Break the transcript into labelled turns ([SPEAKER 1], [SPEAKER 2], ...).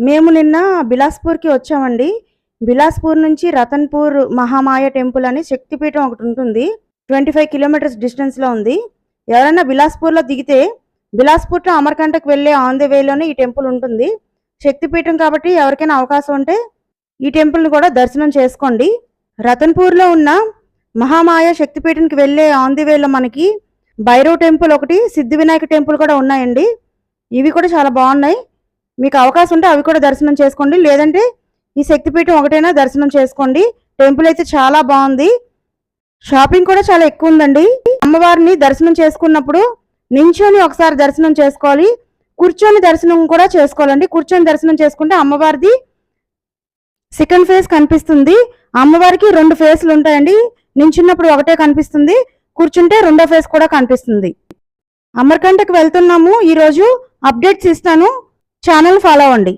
[SPEAKER 1] మేము నిన్న బిలాస్పూర్కి వచ్చామండి. బిలాస్పూర్ నుంచి రతన్పూర్ మహామాయ టెంపుల్ అని శక్తిపీఠం ఒకటి ఉంటుంది. 25 కిలోమీటర్స్ డిస్టెన్స్లో ఉంది. ఎవరైనా బిలాస్పూర్లో దిగితే బిలాస్పూర్ టు అమర్కంటకు వెళ్ళే ఆన్ ది వేలోనే ఈ టెంపుల్ ఉంటుంది. శక్తిపీఠం కాబట్టి ఎవరికైనా అవకాశం ఉంటే ఈ టెంపుల్ని కూడా దర్శనం చేసుకోండి. రతన్పూర్లో ఉన్న మహామాయ శక్తిపీఠంకి వెళ్ళే ఆన్ ది వేలో మనకి భైరవ్ టెంపుల్ ఒకటి, సిద్ధి వినాయక టెంపుల్ కూడా ఉన్నాయండి. ఇవి కూడా చాలా బాగున్నాయి. మీకు అవకాశం ఉంటే అవి కూడా దర్శనం చేసుకోండి, లేదంటే ఈ శక్తిపీఠం ఒకటైనా దర్శనం చేసుకోండి. టెంపుల్ అయితే చాలా బాగుంది. షాపింగ్ కూడా చాలా ఎక్కువ ఉందండి. అమ్మవారిని దర్శనం చేసుకున్నప్పుడు నించొని ఒకసారి దర్శనం చేసుకోవాలి, కూర్చొని దర్శనం కూడా చేసుకోవాలండి. కూర్చొని దర్శనం చేసుకుంటే అమ్మవారిది సెకండ్ ఫేస్ కనిపిస్తుంది. అమ్మవారికి 2 ఫేస్లు ఉంటాయండి. నించున్నప్పుడు ఒకటే కనిపిస్తుంది, కూర్చుంటే రెండో ఫేస్ కూడా కనిపిస్తుంది. అమర్కంటకు వెళ్తున్నాము ఈరోజు. అప్డేట్స్ ఇస్తాను, ఛానల్ ఫాలో అవ్వండి.